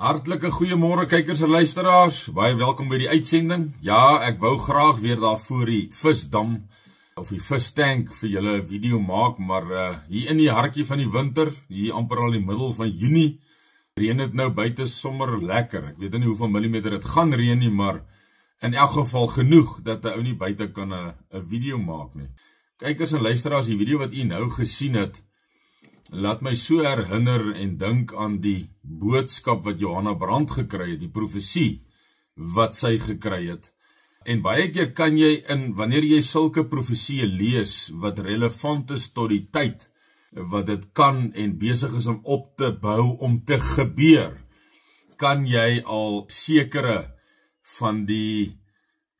Hartlike goeiemôre kykers en luisteraars, baie welkom by die uitsending. Ja, ek wou graag weer daar voor die visdam of die vistank vir julle 'n video maak, maar hier in die hartjie van die winter, hier amper al die middel van Junie, reën dit nou buite sommer lekker. Ek weet nie hoeveel millimeter dit gaan reën nie, maar in elk geval genoeg dat 'n ou nie buite kan 'n video maak nie. Kykers en luisteraars, die video wat u nou gesien het, laat my so herinner en dink aan die boodskap wat Johanna Brandt gekry het, die profesie wat sy gekry het. En baie keer kan jy wanneer jy sulke profesieë lees wat relevant is tot die tyd wat dit kan en besig is om op te bou om te gebeur, kan jy al sekere van die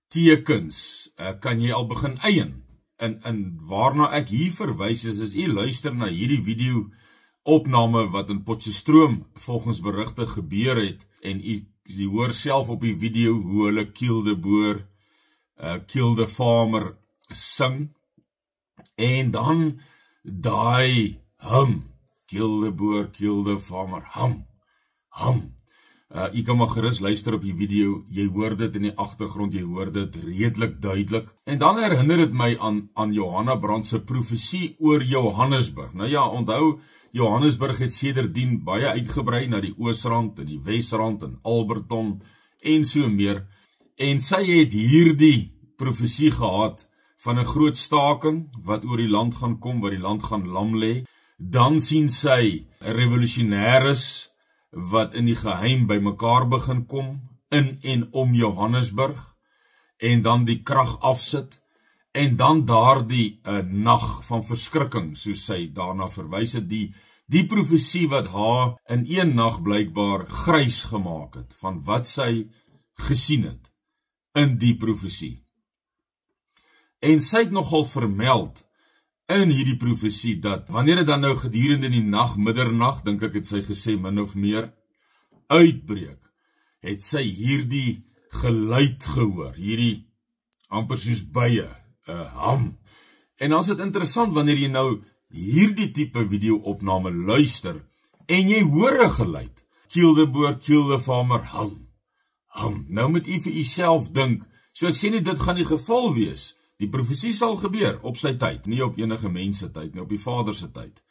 tekens kan jy al begin eien. En waarna ek hier verwys is, as u luister na hierdie video opname wat in Potchefstroom volgens berigte gebeur het, en u hoor self op die video hoe hulle Kill the Boer, Kill the Farmer sing, en dan daai Kill the Boer, Kill the Farmer, jy kan maar gerus luister op die video, jy hoor dit in die agtergrond, jy hoor dit redelik duidelik. En dan herinner dit my aan Johanna Brandt se profesie oor Johannesburg. Nou ja, onthou, Johannesburg het sedertdien baie uitgebrei na die Oosrand en die Wesrand en Alberton en so meer. En sy het hierdie profesie gehad van 'n groot staking wat oor die land gaan kom, wat die land gaan lam lê. Dan sien sy revolusionêres wat in die geheim by mekaar begin kom, in en om Johannesburg, en dan die krag afsit, en dan daardie nag van verskrikking, soos sy daarna verwys het, die profesie wat haar in een nag blykbaar grys gemaak het, van wat sy gesien het, in die profesie. En sy het nogal vermeld, in hierdie profesie, dat wanneer dit dan nou gedurende die nag, middernag, dink ek het sy gesê, min of meer, uitbreek, het sy hierdie geluid gehoor, hierdie amper soos bye, En dan is dit interessant, wanneer jy nou hierdie tipe video opname luister, en jy hoor 'n geluid, Kill the Boer, Kill the Farmer, Nou moet jy vir jouself dink, so ek sê nie dit gaan die geval wees, die profesie sal gebeur op sy tyd, nie op enige mens se tyd, nie op die Vader se tyd.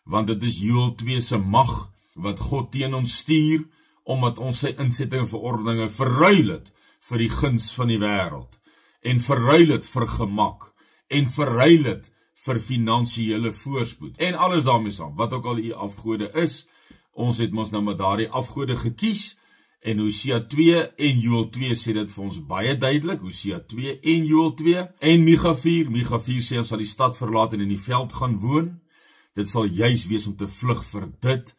Want dit is Joël 2 se mag wat God teen ons stuur, omdat ons sy insetting en verordeninge verruil het vir die guns van die wêreld, en verruil het vir gemak, en verruil het vir finansiële voorspoed, en alles daarmee saam, wat ook al die afgode is. Ons het ons nou met daardie afgode gekies, en Hosea 2 en Joël 2 sê dit vir ons baie duidelik, Hosea 2 en Joël 2, en Micha 4 sê ons sal die stad verlaat en in die veld gaan woon. Dit sal juis wees om te vlug vir dit,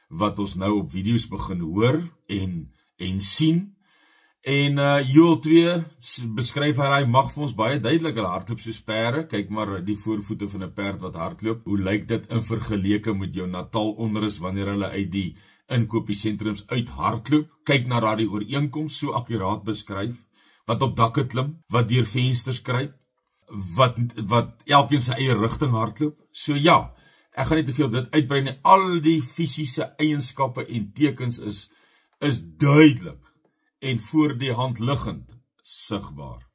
wat ons nou op video's begin hoor en sien. En Joël 2 beskryf hy mag vir ons baie duidelik, hulle hardloop soos perde, kyk maar die voorvoete van 'n perd wat hardloop, hoe lyk dit in vergeleke met jou Natal onrus, wanneer hulle uit die inkopiesentrums uit hardloop, kyk na daardie ooreenkoms, so akkuraat beskryf, wat op dakke klim, wat deur vensters kruip, wat elkeen sy eie rigting hardloop. So ja, ek gaan nie te veel op dit uitbrei nie, al die fisiese eienskappe en tekens is duidelik en voor die hand liggend sigbaar.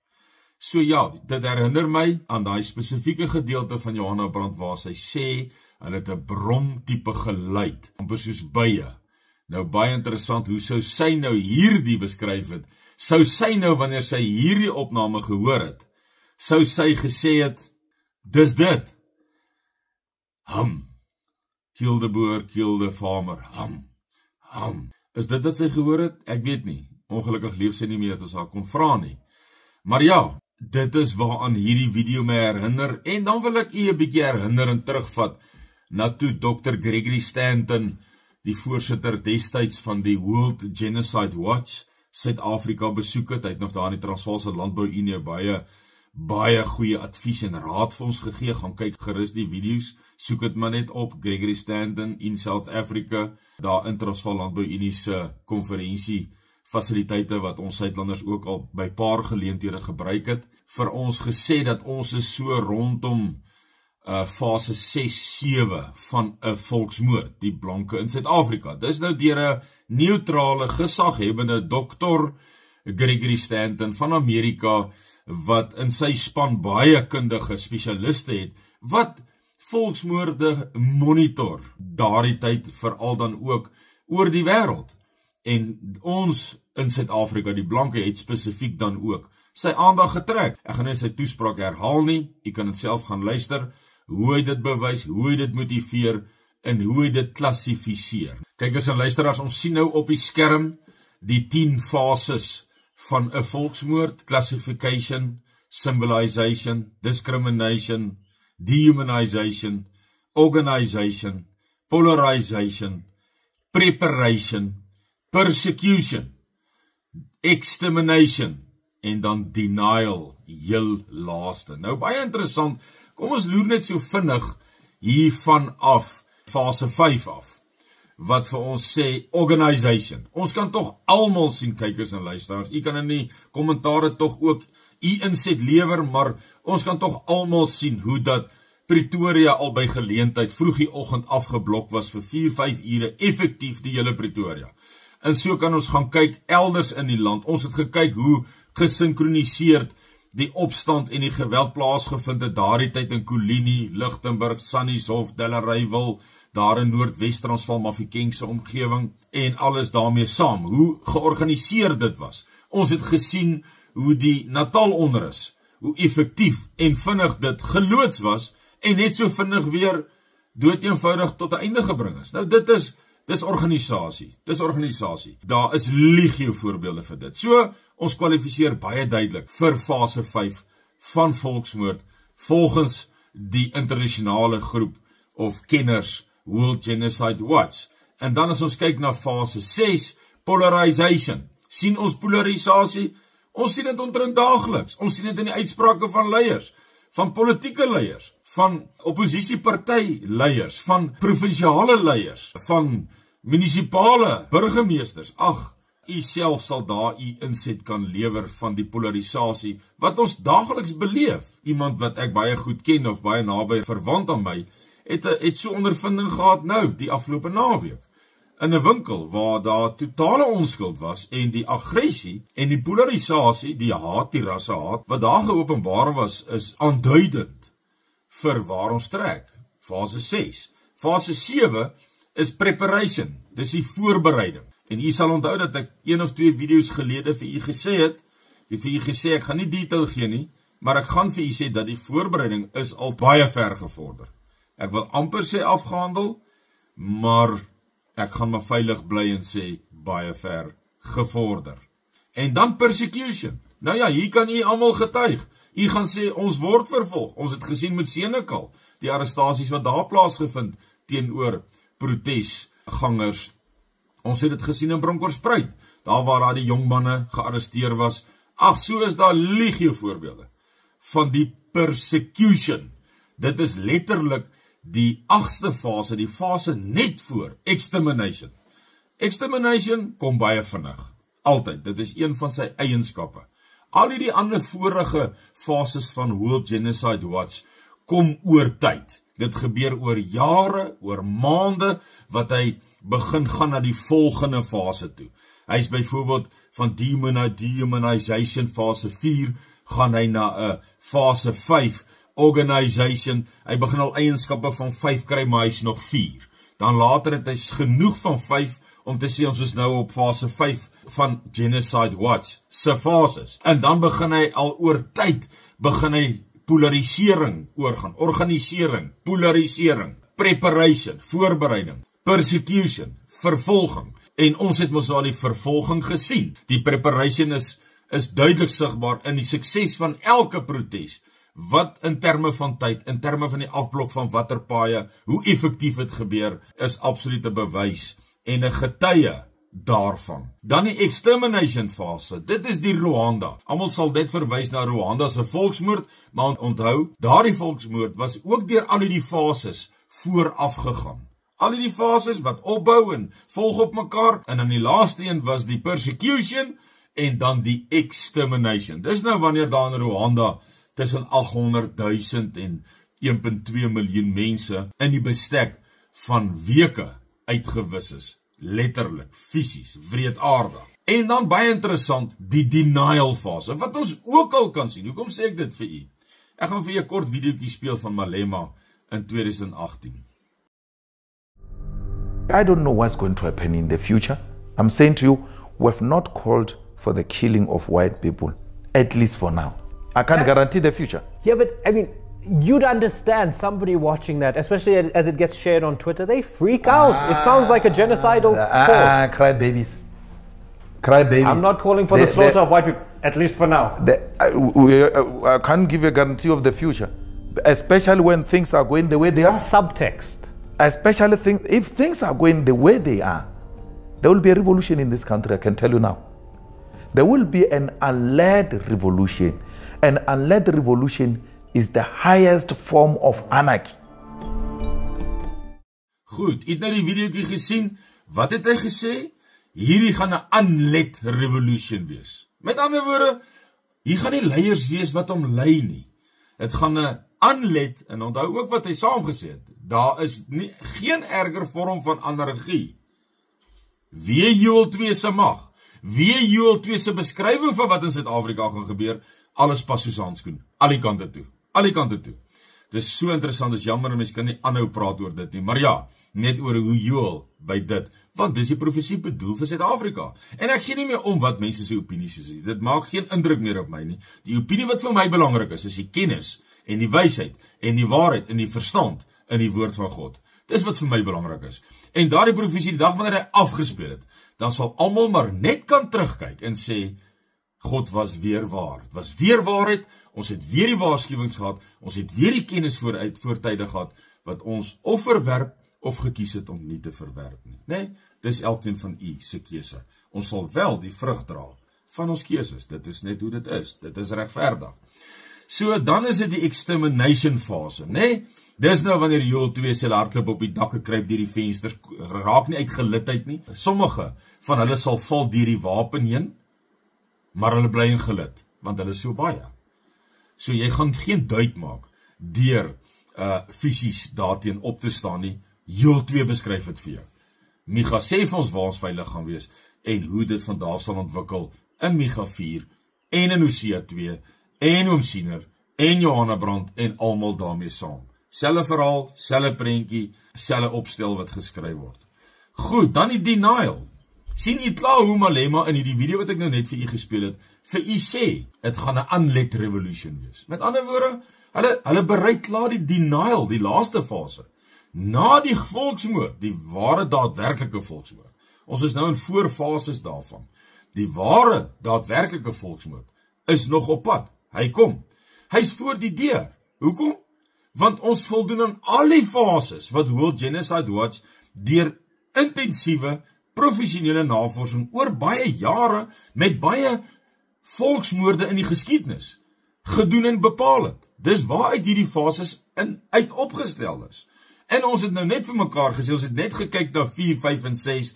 So ja, dit herinner my aan daai spesifieke gedeelte van Johanna Brandt waar sy sê, hulle het 'n bromtipe geluid, amper soos bye. Nou baie interessant, hoe sou sy nou hierdie beskryf het? Sou sy nou, wanneer sy hierdie opname gehoor het, sou sy gesê het, dis dit, Kill the Boer, Kill the Farmer, Is dit wat sy gehoor het? Ek weet nie. Ongelukkig leef sy nie meer, dat ons haar kon vra nie. Maar ja, dit is waaraan hierdie video my herinner, en dan wil ek u 'n bietjie herinner en terugvat na toe Dr. Gregory Stanton, die voorsitter destyds van die World Genocide Watch, Suid-Afrika besoek het. Hy het nog daar in die Transvaalse Landbou Unie baie baie goeie advies en raad vir ons gegee. Gaan kyk gerus die video's, soek dit maar net op, Gregory Stanton in South Africa, daar in Transvaal Landbou Unie se konferensie fasiliteite wat ons Suidlanders ook al by paar geleenthede gebruik het, vir ons gesê dat ons is so rondom fase 6-7 van 'n volksmoord, die blanke in Suid-Afrika. Dis nou deur 'n neutrale, gesaghebende dokter Gregory Stanton van Amerika, wat in sy span baie kundige spesialiste het, wat volksmoorde monitor daardie tyd, veral dan ook oor die wêreld. En ons in Suid-Afrika, die blanke, het spesifiek dan ook sy aandag getrek. Ek gaan nie sy toespraak herhaal nie, jy kan dit self gaan luister, hoe hy dit bewys, hoe hy dit motiveer en hoe hy dit klassifiseer. Kykers en luisteraars, ons sien nou op die skerm die 10 fases van 'n volksmoord: classification, symbolization, discrimination, dehumanization, organization, polarization, preparation, persecution, extermination en dan denial, heel laaste. Nou baie interessant, kom ons loer net so vinnig hiervan af, fase 5 af, wat vir ons sê organization. Ons kan tog almal sien, kykers en luisteraars, u kan in die kommentare tog ook u inset lewer, maar ons kan tog almal sien hoe dat Pretoria al by geleentheid vroeg die oggend afgeblok was vir 4-5 ure, effektief die hele Pretoria. En so kan ons gaan kyk elders in die land. Ons het gekyk hoe gesinkroniseerd die opstand en die geweld plaasgevind het daardie tyd in Kolini, Lichtenburg, Sannieshof, Delareyville, daar in Noordwes-Transvaal, Mafikengse omgewing en alles daarmee saam, hoe georganiseerd dit was. Ons het gesien hoe die Natal onrus, hoe effektief en vinnig dit geloods was en net so vinnig weer doodeenvoudig tot 'n einde gebring is. Nou dis organisasie, Daar is legio voorbeelde vir dit. So, ons kwalifiseer baie duidelik vir fase 5 van volksmoord volgens die internasionale groep of kenners World Genocide Watch. En dan as ons kyk na fase 6, polarization. Sien ons polarisasie? Ons sien dit omtrent daagliks. Ons sien dit in die uitsprake van leiers, van politieke leiers, van oppositiepartyleiers, van provinsiale leiers, van munisipale burgemeesters. Ag, u self sal daar u inset kan lewer van die polarisasie wat ons daagliks beleef. Iemand wat ek baie goed ken of baie naby verwant aan my, het so ondervinding gehad nou, die afgelope naweek, in 'n winkel waar daar totale onskuld was en die aggressie en die polarisasie, die haat, die rassehaat, wat daar geopenbaar was, is aanduidend vir waar ons trek. Fase 6. Fase 7 is preparation, dis die voorbereiding. En u sal onthou dat ek 1 of 2 video's gelede vir u gesê het, ek gaan nie detail gee nie, maar ek gaan vir u sê dat die voorbereiding is al baie ver gevorder. Ek wil amper sê afgehandel, maar ek gaan maar veilig bly en sê baie ver gevorder. En dan persecution. Nou ja, hier kan u almal getuig. U gaan sê ons word vervolg. Ons het gesien met Senekal, die arrestasies wat daar plaasgevind teenoor protesgangers. Ons het dit gesien in Bronkhorstspruit, daar waar daar die jong manne gearresteer was. Ag, so is daar legio voorbeelde van die persecution. Dit is letterlik die 8ste fase, die fase net voor extermination. Extermination kom baie vinnig, altyd, dit is een van sy eienskappe. Al die ander vorige fases van World Genocide Watch kom oor tyd. Dit gebeur oor jare, oor maande, wat hy begin gaan na die volgende fase toe. Hy is byvoorbeeld van dehumanization fase 4, gaan hy na 'n fase 5, organization, hy begin al eienskappe van 5 kry, maar hy is nog 4. Dan later het hy genoeg van 5, om te sê ons is nou op fase 5 van Genocide Watch se fases. En dan begin hy al oor tyd, begin hy polarisering oorgaan, organisering, polarisering, preparation, voorbereiding, persecution, vervolging. En ons het mos al die vervolging gesien. Die preparation is duidelik sigbaar in die sukses van elke protes, wat in terme van tyd, in terme van die afblok van waterpaaie, hoe effektief het gebeur, is absolute bewys en 'n getuie daarvan. Dan die extermination fase, dit is die Rwanda. Almal sal dit verwys na Rwanda se volksmoord, maar onthou, daardie volksmoord was ook deur al die fases vooraf gegaan. Al die fases wat opbou en volg op mekaar, en dan die laaste een was die persecution, en dan die extermination. Dis nou wanneer daar in Rwanda tussen 800,000 en 1,2 miljoen mense in die bestek van weke uitgewis is. Letterlik, fisies, wreedaardig. En dan baie interessant, die denial fase, wat ons ook al kan sien. Hoekom sê ek dit vir u? Ek gaan vir u 'n kort videoetjie speel van Malema in 2018. I don't know what's going to happen in the future. I'm saying to you, we've not called for the killing of white people, at least for now. I can't guarantee the future. Yeah, but I mean, you'd understand somebody watching that, especially as it gets shared on Twitter, they freak out. It sounds like a genocidal call. Cry babies. Cry babies. I'm not calling for the slaughter of white people, at least for now. I can't give a guarantee of the future, especially when things are going the way they are. Subtext. Especially if things are going the way they are, there will be a revolution in this country, I can tell you now. There will be an unled revolution. An unled revolution is the highest form of anarchy. Goed, het nou die videoetjie gesien? Wat het hy gesê? Hierdie gaan 'n unled revolution wees. Met ander woorde, hier gaan nie leiers wees wat hom lei nie. Dit gaan 'n unled, en onthou ook wat hy saamgesê het. Daar is geen erger vorm van anargie. Wie Joel 2 se mag, wie Joel 2 se beskrywing van wat in Suid-Afrika gaan gebeur, alles pas soos handskoen, al die kante toe. Al die kante toe. Dis so interessant, dis jammer, mens kan nie aanhou praat oor dit nie, maar ja, net oor hoe Joel by dit, want dis die profesie bedoel vir Suid-Afrika. En ek gee nie meer om wat mense se opinies is. Dit maak geen indruk meer op my nie. Die opinie wat vir my belangrik is die kennis en die wysheid en die waarheid en die verstand in die woord van God. Dis wat vir my belangrik is. En daardie profesie, die dag wanneer hy afgespeel het, dan sal almal maar net kan terugkyk en sê, God was weer waar. Het was weer waarheid. Ons het weer die waarskuwings gehad, ons het weer die kennis voortydig gehad, wat ons of verwerp, of gekies het om nie te verwerp nie. Nee, dis elkeen van u se keuse. Ons sal wel die vrug dra van ons keuses, dit is net hoe dit is regverdig. So, dan is dit die extermination fase, nee? Dis nou wanneer Joel 2 sê, hardloop op die dakke, kruip deur die vensters, raak nie uit gelidheid nie. Sommige van hulle sal val deur die wapen heen, maar hulle bly in gelid, want hulle is so baie. So jy gaan geen duit maak deur fisies daarteen op te staan nie. Joel 2 beskryf dit vir jou. Micha sê vir ons waar ons veilig gaan wees en hoe dit van daar sal ontwikkel in Micha 4 en in Hosea 2 en Oom Siener en Johanna Brand en almal daarmee saam. Selfe verhaal, selfe prentjie, selfe opstel wat geskryf word. Goed, dan die denial. Sien u klaar hoe Malema in die video wat ek nou net vir u gespeel het, vir u sê, het gaan 'n unled revolution wees. Met ander woorde, hulle bereik klaar die denial, die laaste fase. Na die volksmoord, die ware daadwerklike volksmoord. Ons is nou in voorfases daarvan. Die ware daadwerklike volksmoord is nog op pad. Hy kom. Hy's voor die deur. Hoekom? Want ons voldoen aan al die fases wat World Genocide Watch deur intensiewe professionele navorsing oor baie jare met baie volksmoorde in die geskiedenis gedoen en bepaal het. Dis waaruit hierdie fases uit opgestel is. En ons het nou net vir mekaar gesê, ons het net gekyk na 4, 5 en 6.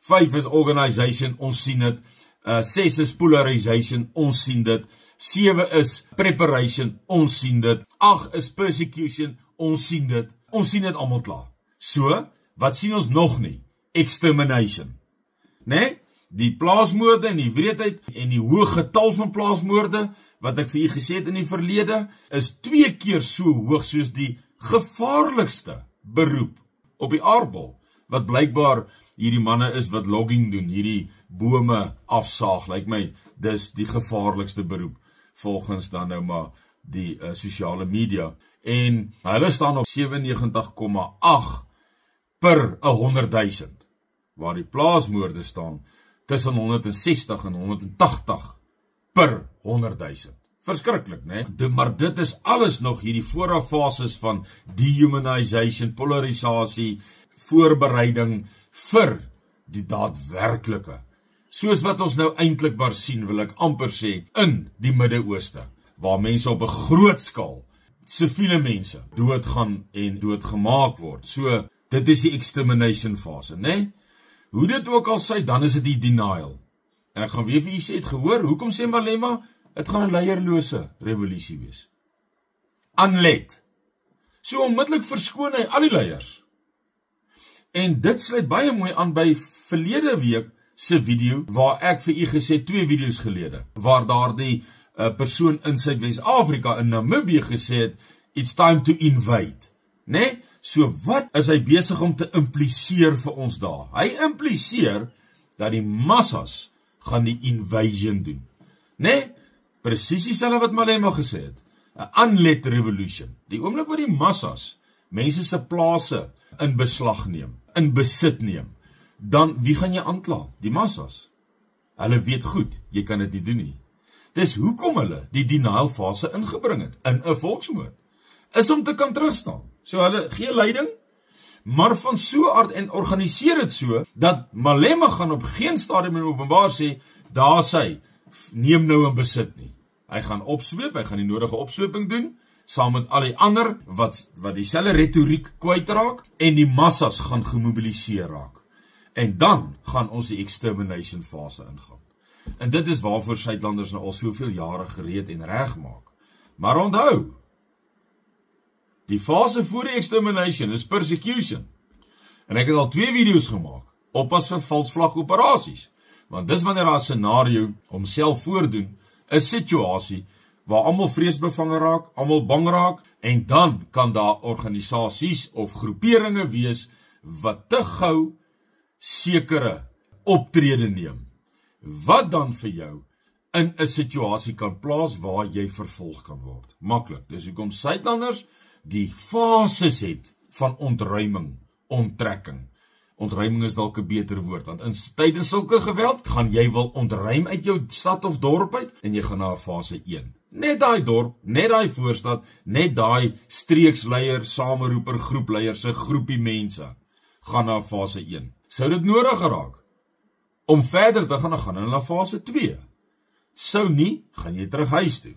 5 is organization, ons sien dit. 6 is polarization, ons sien dit. 7 is preparation, ons sien dit. 8 is persecution, ons sien dit. Ons sien dit almal klaar. So, wat sien ons nog nie? Extermination. Nee? Die plaasmoorde en die wreedheid en die hoë getal van plaasmoorde, wat ek vir u gesê het in die verlede, is 2 keer so hoog soos die gevaarlikste beroep op die aardbol, wat blykbaar hierdie manne is wat logging doen, hierdie bome afsaag, lyk my, dis die gevaarlikste beroep, volgens dan nou maar die sosiale media, en hulle staan op 97,8 per 100,000, waar die plaasmoorde staan tussen 160 en 180 per 100,000. Verskriklik, né? Maar dit is alles nog hierdie vooraffases van dehumanization, polarisasie, voorbereiding vir die daadwerklike. Soos wat ons nou eintlik maar sien, wil ek amper sê, in die Midde-Ooste, waar mense op 'n groot skaal, siviele mense, doodgaan en doodgemaak word. So, dit is die extermination fase, né? Hoe dit ook al sê, dan is dit die denial. En ek gaan weer vir julle sê, het gehoor, hoekom sê Malema, het gaan 'n leierlose revolusie wees. Unled. So onmiddellik verskoon hy al die leiers. En dit sluit baie mooi aan by verlede week se video, waar ek vir u gesê 2 video's gelede, waar daar die persoon in Suidwes-Afrika in Namibië gesê het, it's time to invade. Nee? So wat is hy besig om te impliseer vir ons daar? Hy impliseer dat die massas gaan die invasion doen. Nee? Presies dieselfde wat Malema gesê het. 'n Unled revolution. Die oomblik wat die massas mense se plase in beslag neem, in besit neem, dan wie gaan jy aankla? Die massas. Hulle weet goed, jy kan dit nie doen nie. Dis hoekom hulle die denial fase ingebring het in 'n volksmoord. Is om te kan terugstaan. So hulle gee leiding, maar van so aard en organiseer dit so dat Malema gaan op geen stadium in openbaar sê, daar sy, neem nou in besit nie. Hy gaan opsweep, hy gaan die nodige opsweping doen, saam met al die ander wat dieselfde retoriek kwytraak, en die massas gaan gemobiliseer raak. En dan gaan ons die extermination fase ingaan. En dit is waarvoor Suidlanders nou al soveel jare gereed en reg maak. Maar onthou, die fase voor die extermination is persecution. En ek het al 2 video's gemaak, oppas vir valsvlag operasies. Want dis wanneer daar 'n scenario homself voordoen, 'n situasie waar almal vreesbevange raak, almal bang raak, en dan kan daar organisasies of groeperinge wees wat te gou sekere optrede neem, wat dan vir jou in 'n situasie kan plaas waar jy vervolg kan word. Maklik. Dis hoekom Suidlanders die fases het van ontruiming, onttrekking. Ontruiming is dalk 'n beter woord, want in tydens sulke geweld gaan jy wil ontruim uit jou stad of dorp uit, en jy gaan na fase 1. Net daai dorp, net daai voorstad, net daai streeksleier, sameroeper, groepleier se groepie mense gaan na fase 1. Sou dit nodig geraak om verder te gaan hulle na fase 2. Sou nie, gaan jy terug huis toe.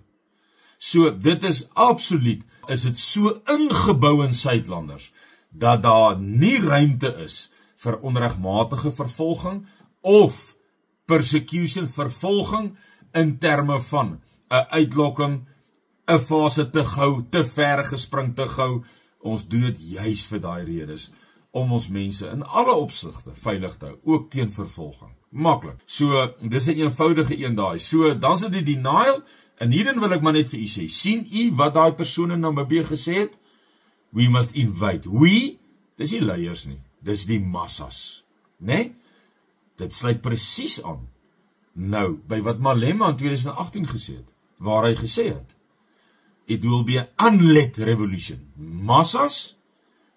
So dit is absoluut, is dit so ingebou in Suidlanders, dat daar nie ruimte is vir onregmatige vervolging of persecution, vervolging in terme van 'n uitlokking, 'n fase te gou, te ver gespring te gou. Ons doen dit juis vir daai redes, om ons mense in alle opsigte veilig te hou, ook teen vervolging. Maklik. So, dis 'n eenvoudige een daai. So, dan is dit die denial, en hierin wil ek maar net vir u sê, sien u wat daai persoon in Namibië gesê het? We must invade. We, dis die leiers nie, dis die massas. Nee? Dit sluit presies aan nou by wat Malema in 2018 gesê het, waar hy gesê het, it will be an unled revolution. Massas,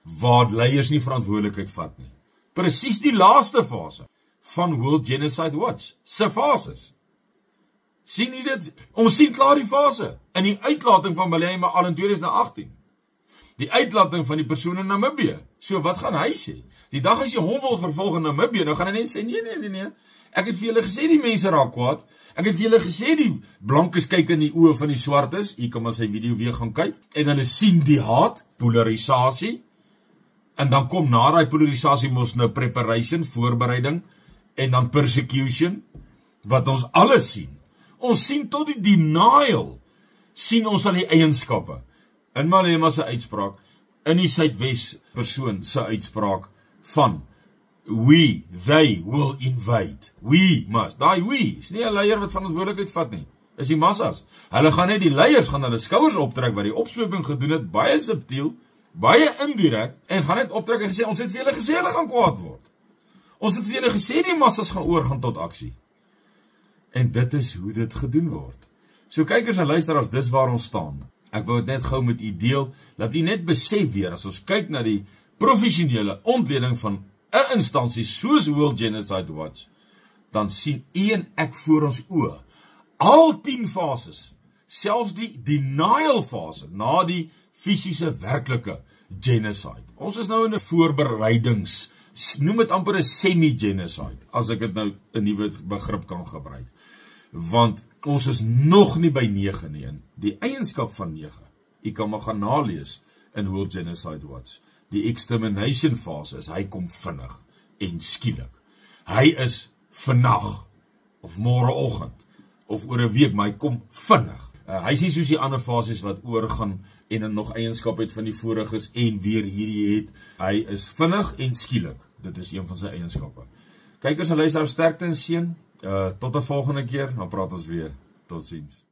waar leiers nie verantwoordelikheid vat nie. Presies die laaste fase van World Genocide Watch se fases. Sien jy dit? Ons sien klaar die fase in die uitlating van Malema al in 2018. Die uitlating van die persoon in Namibië. So wat gaan hy sê? Die dag as jy hom wil vervolg in Namibië, nou gaan hy net sê nee. Ek het vir julle gesê die mense raak kwaad. Ek het vir julle gesê die blankes kyk in die oë van die swartes. Jy kan maar sy video weer gaan kyk en hulle sien die haat, polarisasie. En dan kom na daai polarisasie mos nou preparation, voorbereiding, en dan persecution, wat ons alles sien. Ons sien tot die denial, sien ons al die eienskappe. In Malema se uitspraak, in die Suidwes persoon se uitspraak van we, they will invade. We must. Daai we, is nie 'n leier wat verantwoordelikheid vat nie. Is die massas. Hulle gaan net die leiers gaan hulle skouers optrek wat die opsweping gedoen het, baie subtiel, baie indirek, en gaan net optrek en gesê, ons het vir julle gesê hulle gaan kwaad word. Ons het vir julle gesê die massas gaan oorgaan tot aksie. En dit is hoe dit gedoen word. So kykers en luisteraars, dis waar ons staan. Ek wou dit net gou met u deel, dat u net besef weer, as ons kyk na die professionele ontleding van 'n instansie soos World Genocide Watch, dan sien u en ek voor ons oë al 10 fases, selfs die denial fase, na die fisiese werklike genocide. Ons is nou in 'n voorbereidings noem dit amper 'n semi-genocide, as ek dit nou 'n nuwe begrip kan gebruik. Want ons is nog nie by 9 nie. En die eienskap van 9, jy kan maar gaan nalees in World Genocide Watch. Die extermination fase is, hy kom vinnig en skielik. Hy is vannag, of môreoggend, of oor 'n week, maar hy kom vinnig. Hy is nie soos die ander fases wat oorgaan en dan nog eienskap het van die voriges en weer hierdie het. Hy is vinnig en skielik. Dit is een van sy eienskappe. Kykers en luisteraars, sterkte en seën. Tot 'n volgende keer, dan praat ons weer. Totsiens.